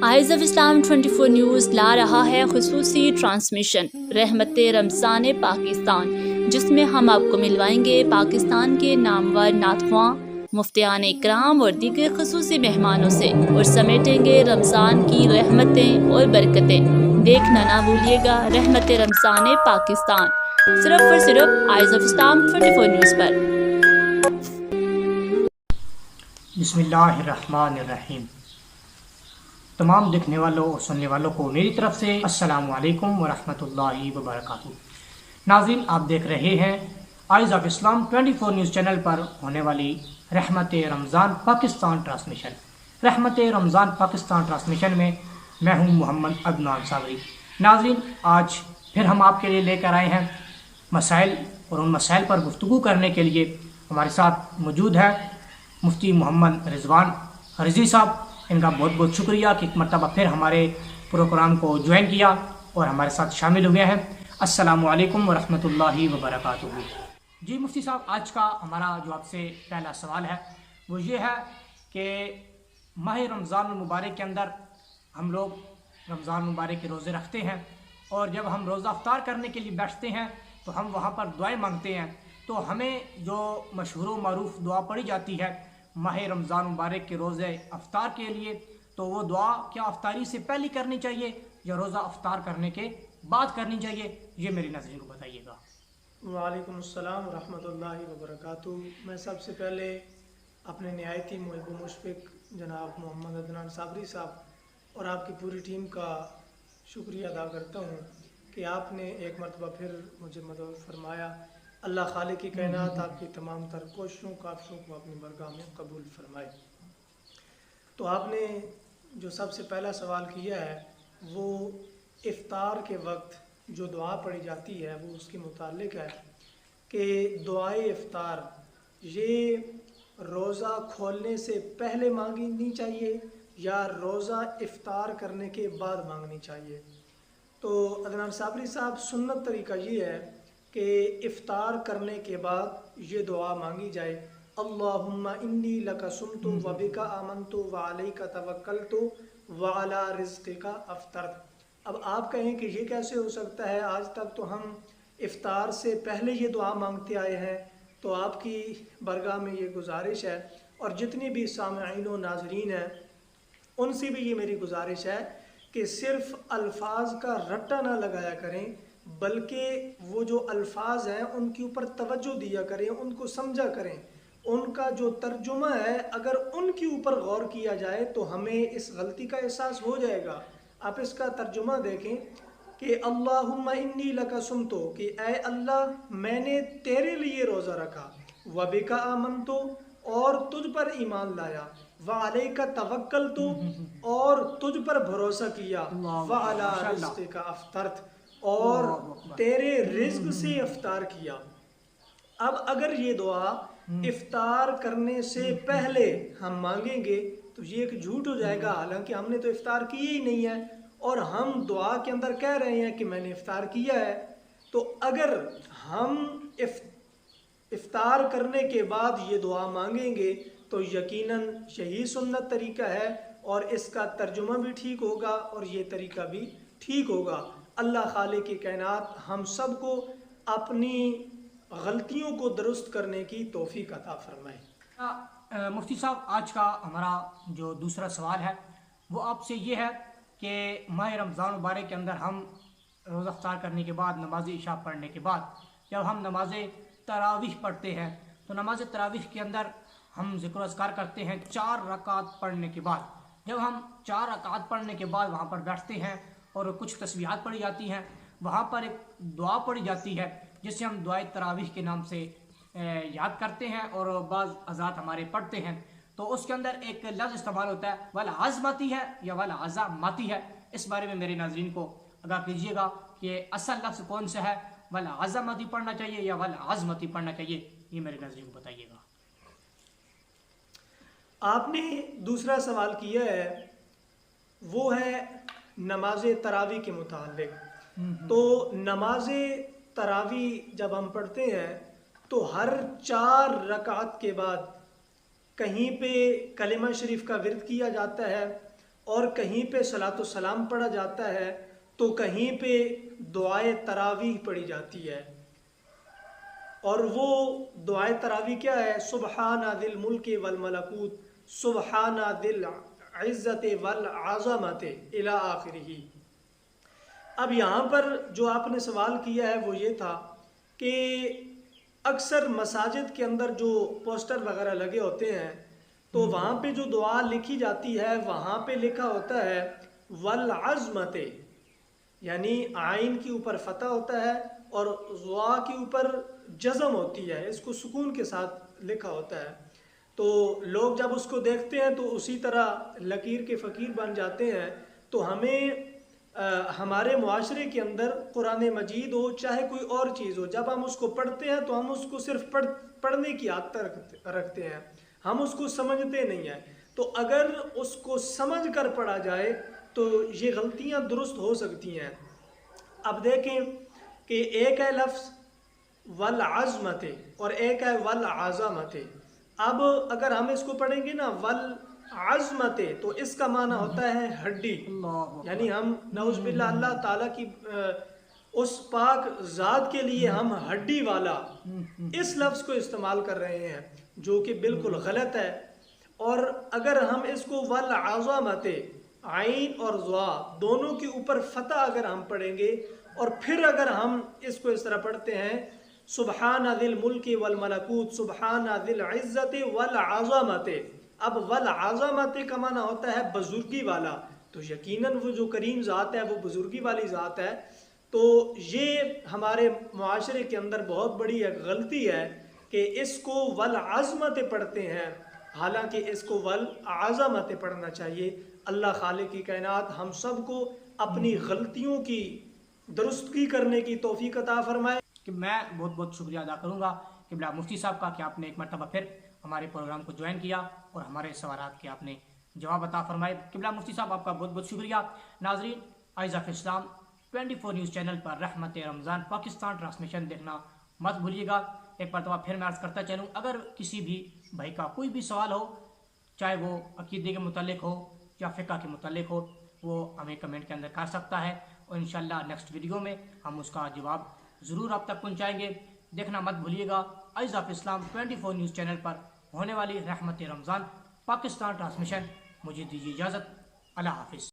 Eyes of Islam 24 news لا رہا ہے خصوصی ٹرانسمیشن رحمت رمضان پاکستان، جس میں ہم آپ کو ملوائیں گے پاکستان کے نامور نعت خواں، مفتیان اکرام اور دیگر خصوصی مہمانوں سے، اور سمیٹیں گے رمضان کی رحمتیں اور برکتیں۔ دیکھنا نہ بھولیے گا رحمت رمضان پاکستان، صرف اور صرف آئز آف اسلام 24 نیوز پر۔ بسم اللہ الرحمن الرحیم۔ تمام دیکھنے والوں اور سننے والوں کو میری طرف سے السلام علیکم ورحمۃ اللہ وبرکاتہ۔ ناظرین، آپ دیکھ رہے ہیں eyes of Islam 24 news channel پر ہونے والی رحمت رمضان پاکستان ٹرانسمیشن۔ رحمت رمضان پاکستان ٹرانسمیشن میں میں ہوں محمد عدنان صابری۔ ناظرین، آج پھر ہم آپ کے لیے لے کر آئے ہیں مسائل، اور ان مسائل پر گفتگو کرنے کے لیے ہمارے ساتھ موجود ہے مفتی محمد رضوان رضوی صاحب۔ ان کا بہت بہت شکریہ کہ ایک مرتبہ پھر ہمارے پروگرام کو جوائن کیا اور ہمارے ساتھ شامل ہوئے ہیں۔ السلام علیکم ورحمۃ اللہ وبرکاتہ۔ جی مفتی صاحب، آج کا ہمارا جو آپ سے پہلا سوال ہے وہ یہ ہے کہ ماہ رمضان المبارک کے اندر ہم لوگ رمضان المبارک کے روزے رکھتے ہیں، اور جب ہم روزہ افطار کرنے کے لیے بیٹھتے ہیں تو ہم وہاں پر دعائیں مانگتے ہیں، تو ہمیں جو مشہور و معروف دعا پڑھی جاتی ہے ماہ رمضان مبارک کے روزے افطار کے لیے، تو وہ دعا کیا افطاری سے پہلے کرنی چاہیے یا روزہ افطار کرنے کے بعد کرنی چاہیے؟ یہ میری ناظرین کو بتائیے گا۔ وعلیکم السلام ورحمۃ اللہ وبرکاتہ۔ میں سب سے پہلے اپنے نہایتی محب و مشفق جناب محمد عدنان صابری صاحب اور آپ کی پوری ٹیم کا شکریہ ادا کرتا ہوں کہ آپ نے ایک مرتبہ پھر مجھے مدعو فرمایا۔ اللہ خالق کی کائنات آپ کی تمام تر کوششوں کافشوں کو اپنی برگاہ میں قبول فرمائے۔ تو آپ نے جو سب سے پہلا سوال کیا ہے وہ افطار کے وقت جو دعا پڑھی جاتی ہے وہ اس کے متعلق ہے کہ دعائے افطار یہ روزہ کھولنے سے پہلے مانگنی چاہیے یا روزہ افطار کرنے کے بعد مانگنی چاہیے؟ تو عدنان صابری صاحب، سنت طریقہ یہ ہے کہ افطار کرنے کے بعد یہ دعا مانگی جائے، اللہم انی لک صمت و بک آمنت و علیک توکلت و علی رزقک افطرت۔ اب آپ کہیں کہ یہ کیسے ہو سکتا ہے، آج تک تو ہم افطار سے پہلے یہ دعا مانگتے آئے ہیں۔ تو آپ کی برگاہ میں یہ گزارش ہے، اور جتنی بھی سامعین و ناظرین ہیں ان سے بھی یہ میری گزارش ہے کہ صرف الفاظ کا رٹا نہ لگایا کریں، بلکہ وہ جو الفاظ ہیں ان کے اوپر توجہ دیا کریں، ان کو سمجھا کریں، ان کا جو ترجمہ ہے اگر ان کے اوپر غور کیا جائے تو ہمیں اس غلطی کا احساس ہو جائے گا۔ آپ اس کا ترجمہ دیکھیں کہ اللہم انی لک صمتو، کہ اے اللہ میں نے تیرے لیے روزہ رکھا، وبک آمنتو اور تجھ پر ایمان لایا، وعلیک توکلتو اور تجھ پر بھروسہ کیا، وعلی رزقک افطرت اور تیرے رزق سے افطار کیا۔ اب اگر یہ دعا افطار کرنے سے پہلے ہم مانگیں گے تو یہ ایک جھوٹ ہو جائے گا، حالانکہ ہم نے تو افطار کیا ہی نہیں ہے، اور ہم دعا کے اندر کہہ رہے ہیں کہ میں نے افطار کیا ہے۔ تو اگر ہم افطار کرنے کے بعد یہ دعا مانگیں گے تو یقیناً یہی سنت طریقہ ہے، اور اس کا ترجمہ بھی ٹھیک ہوگا اور یہ طریقہ بھی ٹھیک ہوگا۔ اللہ خالق کی کائنات ہم سب کو اپنی غلطیوں کو درست کرنے کی توفیق عطا فرمائے۔ مفتی صاحب، آج کا ہمارا جو دوسرا سوال ہے وہ آپ سے یہ ہے کہ ماہ رمضان مبارک کے اندر ہم روزہ افطار کرنے کے بعد نماز عشاء پڑھنے کے بعد جب ہم نماز تراویح پڑھتے ہیں تو نماز تراویح کے اندر ہم ذکر و اذکار کرتے ہیں 4 رکعت پڑھنے کے بعد۔ جب ہم 4 رکعت پڑھنے کے بعد وہاں پر بیٹھتے ہیں اور کچھ تسبیحات پڑھی جاتی ہیں، وہاں پر ایک دعا پڑھی جاتی ہے جسے ہم دعائے تراویح کے نام سے یاد کرتے ہیں، اور بعض حضرات ہمارے پڑھتے ہیں، تو اس کے اندر ایک لفظ استعمال ہوتا ہے والعظمتی ہے یا والعظماتی ہے۔ اس بارے میں میرے ناظرین کو آگاہ کیجیے گا کہ اصل لفظ کون سا ہے، والعظمتی پڑھنا چاہیے یا والعظمتی پڑھنا چاہیے؟ یہ میرے ناظرین کو بتائیے گا۔ آپ نے دوسرا سوال کیا ہے وہ ہے نماز تراویح کے متعلق۔ تو نماز تراویح جب ہم پڑھتے ہیں تو ہر 4 رکعت کے بعد کہیں پہ کلمہ شریف کا ورد کیا جاتا ہے، اور کہیں پہ صلاۃ السلام پڑھا جاتا ہے تو کہیں پہ دعائے تراویح پڑھی جاتی ہے. اور وہ دعائے تراویح کیا ہے؟ سبحان ذی الملک والملکوت، سبحان ذی العزت والعظمت الی آخرہ. اب یہاں پر جو آپ نے سوال کیا ہے وہ یہ تھا کہ اکثر مساجد کے اندر جو پوسٹر وغیرہ لگے ہوتے ہیں تو وہاں پہ جو دعا لکھی جاتی ہے وہاں پہ لکھا ہوتا ہے والعظمت، یعنی عین کے اوپر فتح ہوتا ہے اور ضا کے اوپر جزم ہوتی ہے، اس کو سکون کے ساتھ لکھا ہوتا ہے. تو لوگ جب اس کو دیکھتے ہیں تو اسی طرح لکیر کے فقیر بن جاتے ہیں. تو ہمیں ہمارے معاشرے کے اندر قرآن مجید ہو چاہے کوئی اور چیز ہو، جب ہم اس کو پڑھتے ہیں تو ہم اس کو صرف پڑھنے کی عادت رکھتے ہیں، ہم اس کو سمجھتے نہیں ہیں. تو اگر اس کو سمجھ کر پڑھا جائے تو یہ غلطیاں درست ہو سکتی ہیں. اب دیکھیں کہ ایک ہے لفظ والعظمت اور ایک ہے والعظمت. اب اگر ہم اس کو پڑھیں گے نا والعظمت تو اس کا معنی ہوتا ہے ہڈی، یعنی ہم نعوذ باللہ اللہ تعالیٰ کی اس پاک ذات کے لیے ہم ہڈی والا اس لفظ کو استعمال کر رہے ہیں جو کہ بالکل غلط ہے. اور اگر ہم اس کو والعظمت عین اور ضا دونوں کے اوپر فتح اگر ہم پڑھیں گے اور پھر اگر ہم اس کو اس طرح پڑھتے ہیں سبحان ذی الملک والملکوت سبحان ذی العزت والعظمت. اب والعظمت کا معنی ہوتا ہے بزرگی والا، تو یقیناً وہ جو کریم ذات ہے وہ بزرگی والی ذات ہے. تو یہ ہمارے معاشرے کے اندر بہت بڑی ایک غلطی ہے کہ اس کو والعظمت پڑھتے ہیں، حالانکہ اس کو والعظمت پڑھنا چاہیے. اللہ خالق کی کائنات ہم سب کو اپنی غلطیوں کی درستگی کرنے کی توفیق عطا فرمائے. کہ میں بہت بہت شکریہ ادا کروں گا قبلہ مفتی صاحب کا کہ آپ نے ایک مرتبہ پھر ہمارے پروگرام کو جوائن کیا اور ہمارے سوالات کے آپ نے جواب عطا فرمائے. قبلہ مفتی صاحب آپ کا بہت بہت شکریہ. ناظرین، eyes of Islam 24 news channel پر رحمت رمضان پاکستان ٹرانسمیشن دیکھنا مت بھولیے گا. ایک مرتبہ پھر میں عرض کرتا چلوں، اگر کسی بھی بھائی کا کوئی بھی سوال ہو، چاہے وہ عقیدے کے متعلق ہو یا فقہ کے متعلق ہو، وہ ہمیں کمنٹ کے اندر کر سکتا ہے اور انشاءاللہ نیکسٹ ویڈیو میں ہم اس کا جواب ضرور آپ تک پہنچائیں گے. دیکھنا مت بھولیے گا eyes of Islam 24 news channel پر ہونے والی رحمت رمضان پاکستان ٹرانسمیشن. مجھے دیجیے اجازت. اللہ حافظ.